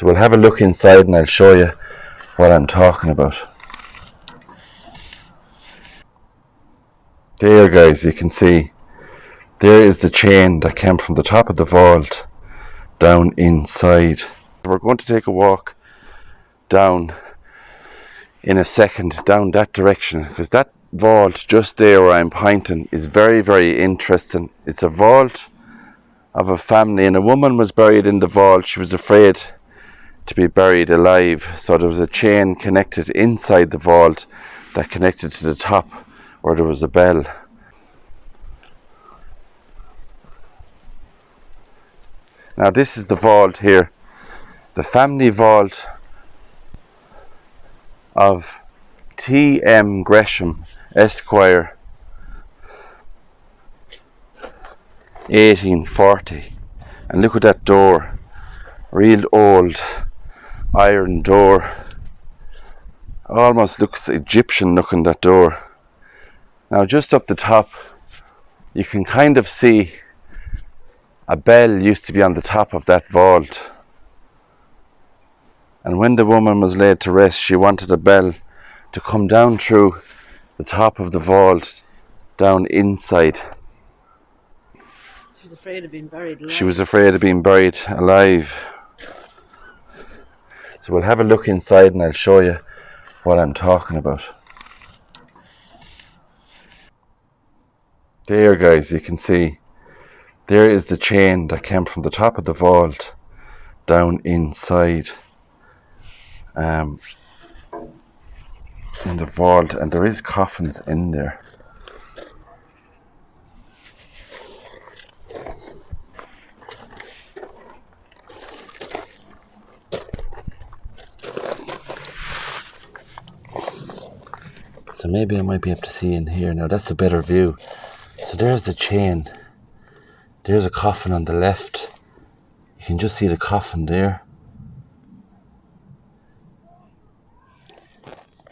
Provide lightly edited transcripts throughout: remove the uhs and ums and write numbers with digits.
So we'll have a look inside and I'll show you what I'm talking about. There, guys, you can see there is the chain that came from the top of the vault down inside. We're going to take a walk down in a second down that direction, because that vault just there where I'm pointing is very, very interesting. It's a vault of a family, and a woman was buried in the vault. She was afraid to be buried alive, so there was a chain connected inside the vault that connected to the top where there was a bell. Now this is the vault here, the family vault of T.M. Gresham, Esquire, 1840. And look at that door, real old iron door. Almost looks Egyptian looking, that door. Now just up the top you can kind of see a bell used to be on the top of that vault. And when the woman was laid to rest, she wanted a bell to come down through the top of the vault, down inside. She was afraid of being buried alive. She was afraid of being buried alive. So we'll have a look inside and I'll show you what I'm talking about. There, guys, you can see there is the chain that came from the top of the vault down inside. In the vault, and there is coffins in there. So maybe I might be able to see in here. Now that's a better view. So there's the chain. There's a coffin on the left. You can just see the coffin there.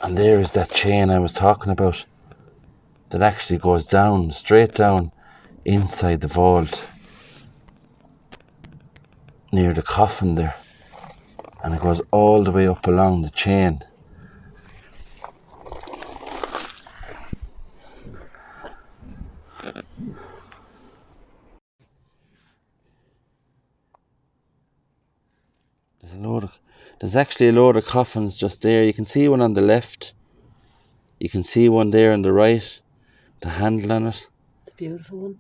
And there is that chain I was talking about that actually goes down, straight down inside the vault near the coffin there. And it goes all the way up along the chain. There's actually a load of coffins just there. You can see one on the left. You can see one there on the right. The handle on it. It's a beautiful one.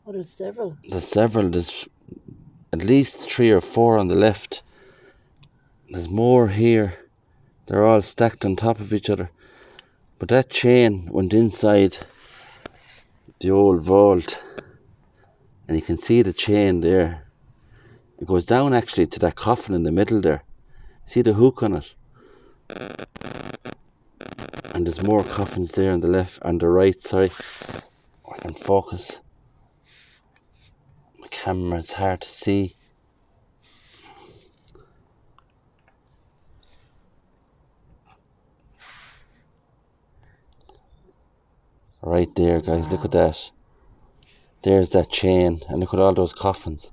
Oh, there's several. There's several. There's at least 3 or 4 on the left. There's more here. They're all stacked on top of each other. But that chain went inside the old vault. And you can see the chain there. It goes down actually to that coffin in the middle there. See the hook on it? And there's more coffins there on the left, on the right, sorry. I can focus the camera, it's hard to see. Right there, guys, wow. Look at that. There's that chain, and look at all those coffins.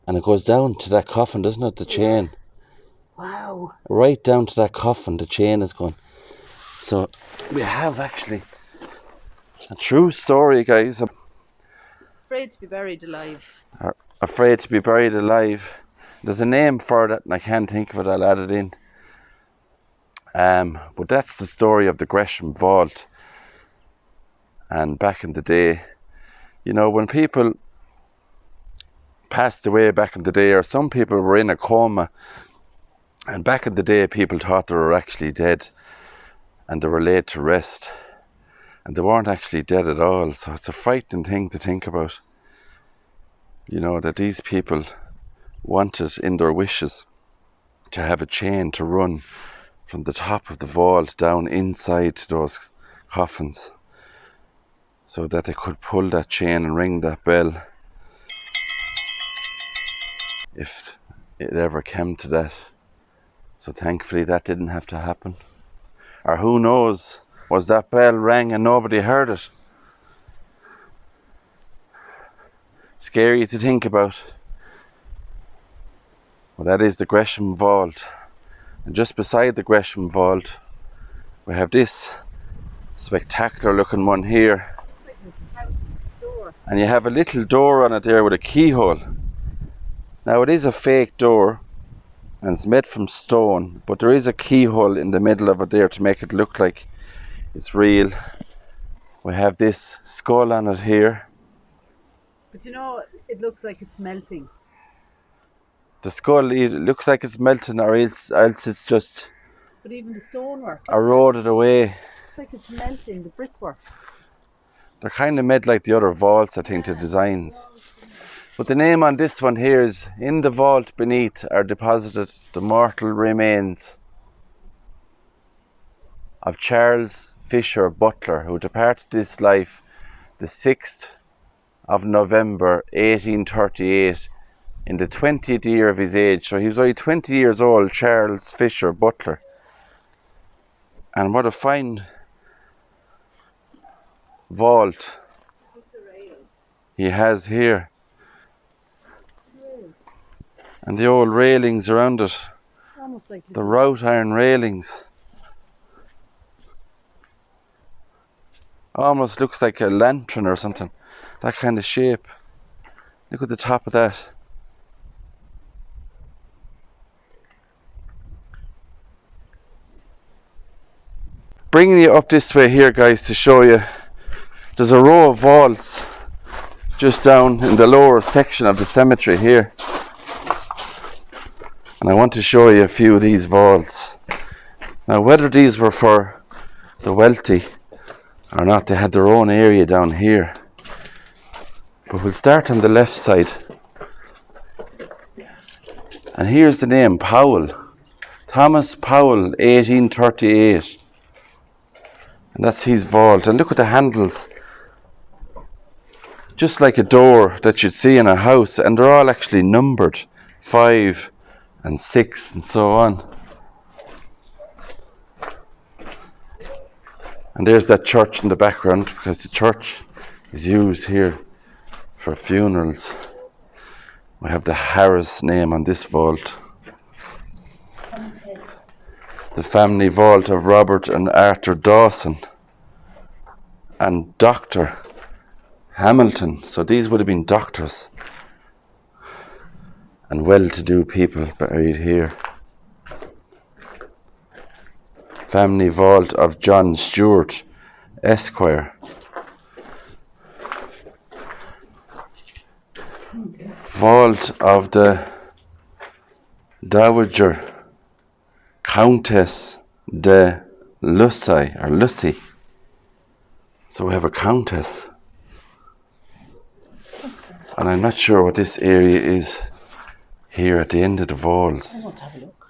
And it goes down to that coffin, doesn't it, the chain? Wow. Right down to that coffin, the chain is going. So, we have actually a true story, guys. Afraid to be buried alive. Afraid to be buried alive. There's a name for that, and I can't think of it, I'll add it in. But that's the story of the Gresham Vault. And back in the day, you know, when people passed away back in the day, or some people were in a coma, and back in the day people thought they were actually dead and they were laid to rest, and they weren't actually dead at all. So it's a frightening thing to think about, you know, that these people wanted in their wishes to have a chain to run from the top of the vault down inside those coffins, so that they could pull that chain and ring that bell if it ever came to that. So thankfully that didn't have to happen. Or who knows, was that bell rang and nobody heard it? Scary to think about. Well, that is the Gresham Vault. And just beside the Gresham Vault, we have this spectacular looking one here. And you have a little door on it there with a keyhole. Now it is a fake door and it's made from stone, but there is a keyhole in the middle of it there to make it look like it's real. We have this skull on it here. But you know, it looks like it's melting. The skull, it looks like it's melting, or else it's just But even the stonework, eroded away. it's like it's melting, the brickwork. They're kind of made like the other vaults, I think, the designs. But the name on this one here is, in the vault beneath are deposited the mortal remains of Charles Fisher Butler, who departed this life the 6th of November 1838 in the 20th year of his age. So he was only 20 years old, Charles Fisher Butler. And what a fine vault he has here. And the old railings around it, Almost like the wrought iron railings. Almost looks like a lantern or something, that kind of shape. Look at the top of that. Bringing you up this way here, guys, to show you, there's a row of vaults just down in the lower section of the cemetery here. And I want to show you a few of these vaults. Now, whether these were for the wealthy or not, they had their own area down here. But we'll start on the left side. And here's the name, Powell. Thomas Powell, 1838. And that's his vault. And look at the handles. Just like a door that you'd see in a house. And they're all actually numbered. 5 and 6 and so on. And there's that church in the background, because the church is used here for funerals. We have the Harris name on this vault. The family vault of Robert and Arthur Dawson and Dr. Hamilton. So these would have been doctors and well-to-do people buried here. Family vault of John Stewart, Esquire. Vault of the Dowager Countess de Lucy. So we have a countess. And I'm not sure what this area is here at the end of the vaults. I want to have a look.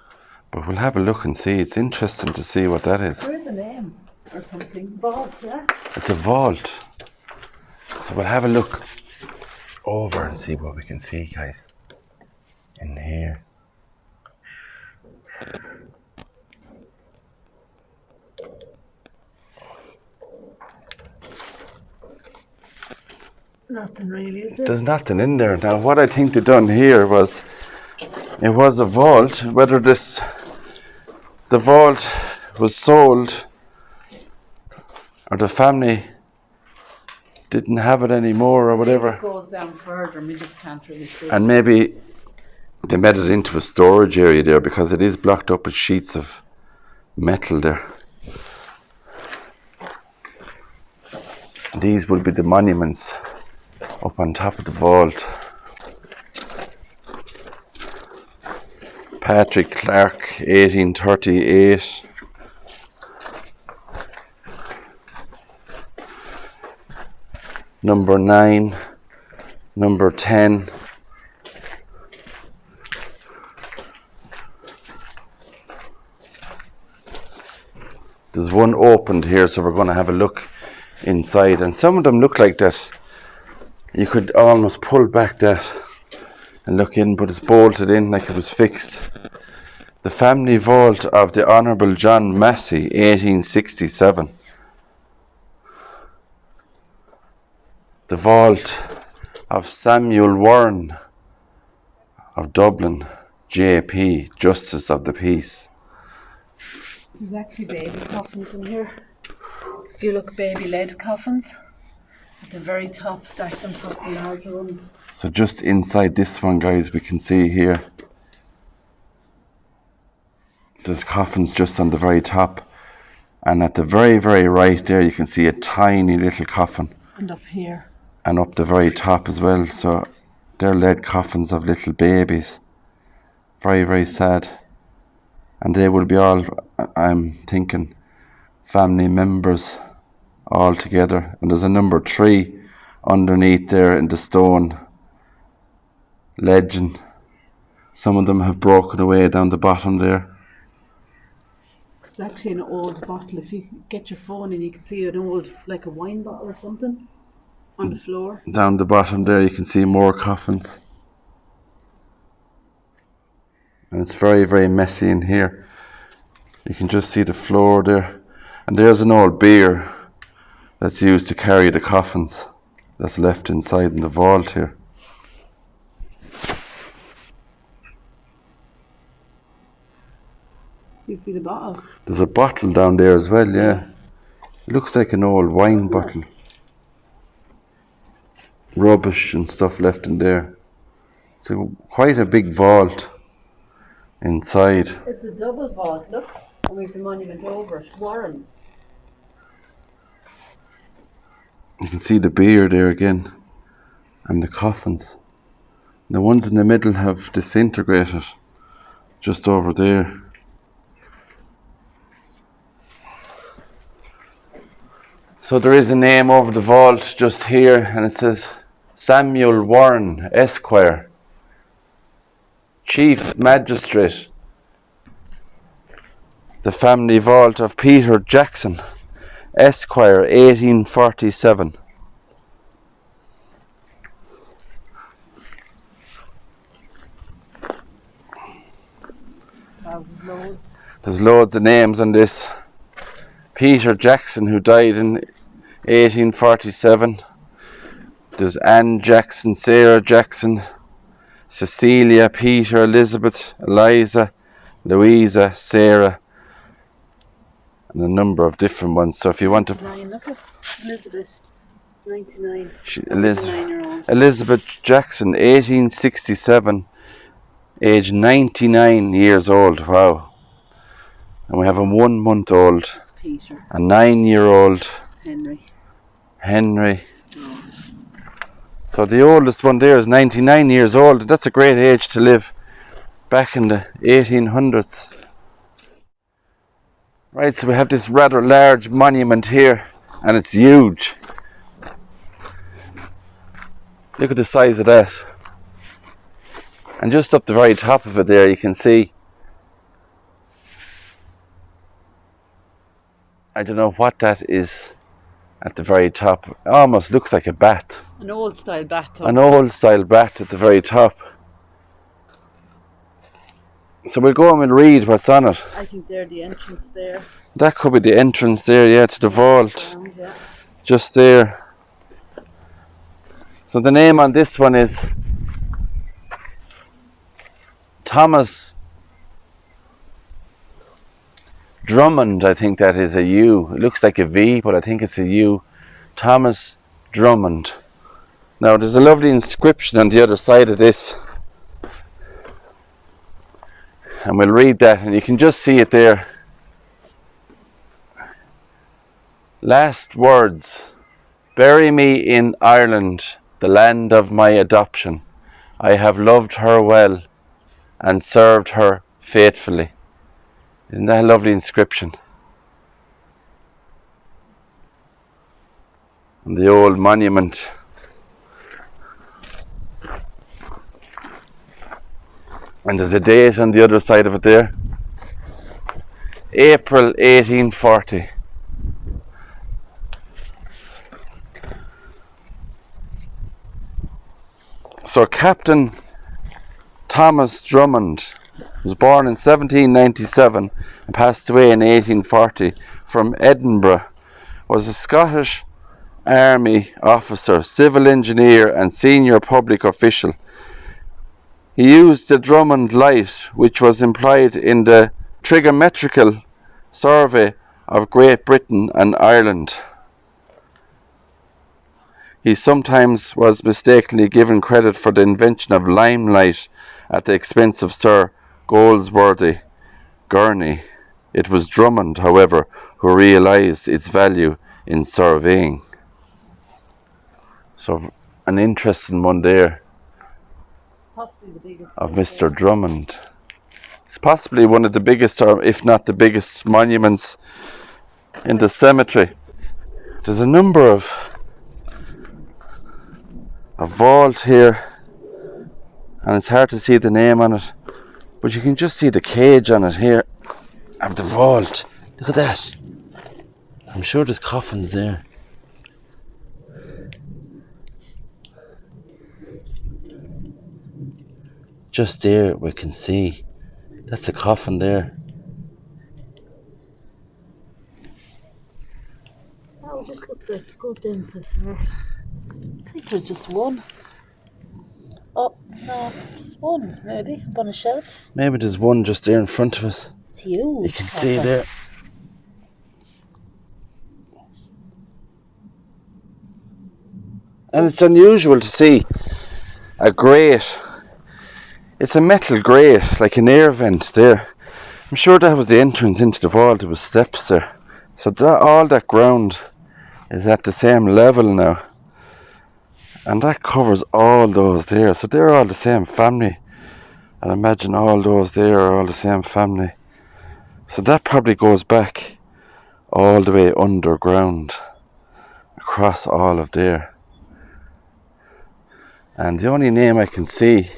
But we'll have a look and see. It's interesting to see what that is. There is a name or something. Vault, yeah? It's a vault. So we'll have a look over and see what we can see, guys, in here. Nothing really, is there? There's nothing in there. Now, what I think they done here was, it was a vault. Whether the vault was sold or the family didn't have it anymore or whatever. It goes down further and we just can't really see. And maybe they made it into a storage area there, because it is blocked up with sheets of metal there. These will be the monuments up on top of the vault. Patrick Clark, 1838. Number 9, number 10. There's one opened here, so we're going to have a look inside. And some of them look like that. You could almost pull back that and look in, but it's bolted in like it was fixed. The family vault of the Honourable John Massey, 1867. The vault of Samuel Warren of Dublin, JP, Justice of the Peace. There's actually baby coffins in here. If you look, baby lead coffins. At the very top, stacked on top of the larger ones. So just inside this one, guys, we can see here, there's coffins just on the very top. And at the very, very right there, you can see a tiny little coffin. And up here. And up the very top as well. So they're lead coffins of little babies. Very, very sad. And they will be all, I'm thinking, family members all together. And there's a number 3 underneath there in the stone legend. Some of them have broken away down the bottom there. It's actually an old bottle. If you get your phone and you can see an old, like a wine bottle or something on the floor. Down the bottom there you can see more coffins. And it's very, very messy in here. You can just see the floor there. And there's an old bier that's used to carry the coffins that's left inside in the vault here. You see the bottle? There's a bottle down there as well, yeah. It looks like an old wine bottle. Rubbish and stuff left in there. It's quite a big vault inside. It's a double vault, look. And we have the monument over it. Warren. You can see the bier there again. And the coffins. The ones in the middle have disintegrated. Just over there. So there is a name over the vault just here, and it says Samuel Warren, Esquire, Chief Magistrate, the family vault of Peter Jackson, Esquire, 1847. There's loads of names on this. Peter Jackson, who died in 1847. There's Anne Jackson, Sarah Jackson, Cecilia, Peter, Elizabeth, Eliza, Louisa, Sarah, and a number of different ones. So if you want to... Look at Elizabeth, 99. Elizabeth Jackson, 1867, age 99 years old. Wow. And we have a 1-month-old. Peter. A 9-year-old Henry. Oh. So the oldest one there is 99 years old. That's a great age to live back in the 1800s. Right, so we have this rather large monument here, and it's huge. Look at the size of that. And just up the very top of it there you can see, I don't know what that is at the very top. It almost looks like a bat. An old style bat. An old style bat at the very top. So we'll go and we'll read what's on it. I think they're the entrance there. That could be the entrance there, yeah, to the vault. Yeah. Just there. So the name on this one is Thomas Drummond. I think that is a U. It looks like a V, but I think it's a U. Thomas Drummond. Now there's a lovely inscription on the other side of this. And we'll read that, and you can just see it there. Last words. Bury me in Ireland, the land of my adoption. I have loved her well and served her faithfully. Isn't that a lovely inscription? And the old monument. And there's a date on the other side of it there. April 1840. So Captain Thomas Drummond was born in 1797 and passed away in 1840 from Edinburgh. Was a Scottish Army officer, civil engineer and senior public official. He used the Drummond light, which was employed in the trigonometrical survey of Great Britain and Ireland. He sometimes was mistakenly given credit for the invention of limelight at the expense of Sir Goldsworthy Gurney. It was Drummond, however, who realised its value in surveying. So, an interesting one there Possibly the biggest of Mr. Drummond. It's possibly one of the biggest, or if not the biggest, monuments in the cemetery. There's a number of a vault here, and it's hard to see the name on it, but you can just see the cage on it here of the vault. Look at that. I'm sure there's coffins there. Just there we can see that's a coffin there. Oh, it just looks like it goes down so far. I think there's just one. Oh, no, just one, maybe, up on a shelf. Maybe there's one just there in front of us. It's huge. You can see there. And it's unusual to see a grate. It's a metal grate, like an air vent there. I'm sure that was the entrance into the vault. There was steps there. So all that ground is at the same level now. And that covers all those there. So they're all the same family. And imagine all those there are all the same family. So that probably goes back all the way underground, across all of there. And the only name I can see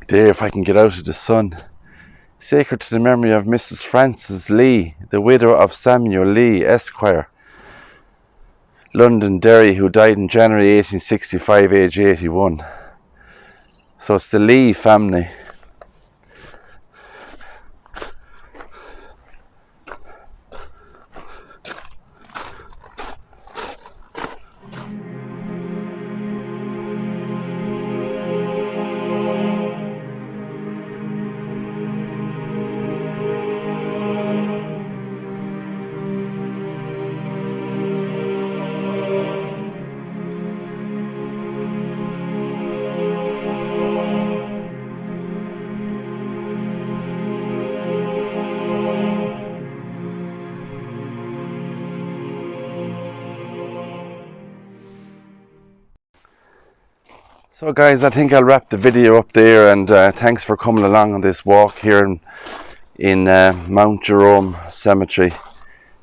there, if I can get out of the sun, sacred to the memory of Mrs. Frances Lee, the widow of Samuel Lee, Esquire, Londonderry, who died in January 1865, age 81. So it's the Lee family. So guys, I think I'll wrap the video up there, and thanks for coming along on this walk here in Mount Jerome Cemetery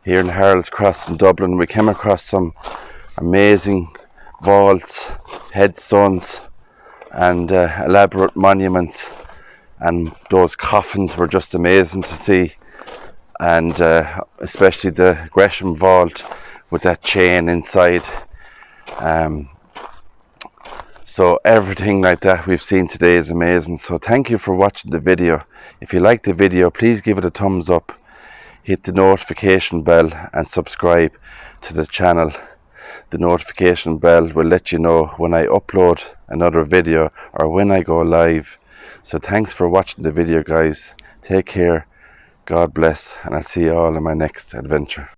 here in Harold's Cross in Dublin. We came across some amazing vaults, headstones and elaborate monuments, and those coffins were just amazing to see, and especially the Gresham vault with that chain inside. So everything like that we've seen today is amazing. So thank you for watching the video. If you liked the video, please give it a thumbs up, hit the notification bell and subscribe to the channel. The notification bell will let you know when I upload another video or when I go live. So thanks for watching the video, guys. Take care, God bless, and I'll see you all in my next adventure.